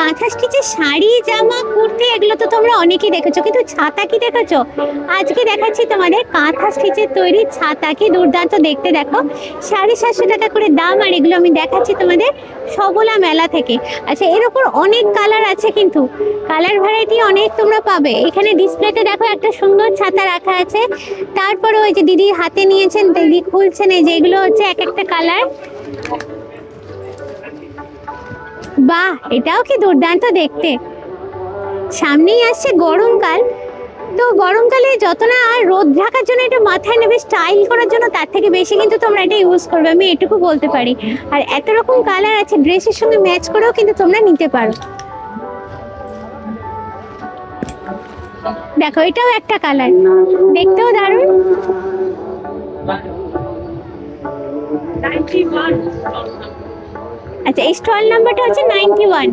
কাঁথা স্টিচের শাড়ি, জামা, কুর্তি এগুলো তো তোমরা অনেকেই দেখেছো, কিন্তু ছাতা কি দেখেছো? আজকে দেখাচ্ছি তোমাদের কাঁথা স্টিচের তৈরি ছাতা, কি দুর্দান্ত দেখতে। দেখো 750 টাকা করে দাম, আর এগুলো আমি দেখাচ্ছি তোমাদের সবলা মেলা থেকে। আচ্ছা, এর উপর অনেক কালার আছে, কিন্তু কালার ভ্যারাইটি অনেক তোমরা পাবে। এখানে ডিসপ্লেতে দেখো একটা সুন্দর ছাতা রাখা আছে, তারপরে ওই যে দিদি হাতে নিয়েছেন, দিদি খুলছেন, এই যে এগুলো হচ্ছে এক একটা কালার। বাহ, এটাও কি দুর্দান্ত দেখতে। সামনেই আসছে গরমকাল, তো গরমকালে যত না রোদ ঢাকার জন্য এটা মাথায় নেবে স্টাইল করার জন্য, তার থেকে বেশি কিন্তু তোমরা এটা ইউজ করবে, আমি এটুকু বলতে পারি। আর এত রকম কালার আছে, ড্রেসের সঙ্গে ম্যাচ করেও কিন্তু তোমরা নিতে পারো। দেখো এটাও একটা কালার, দেখতেও দারুণ। আচ্ছা, এই স্টল নাম্বারটা হচ্ছে 91।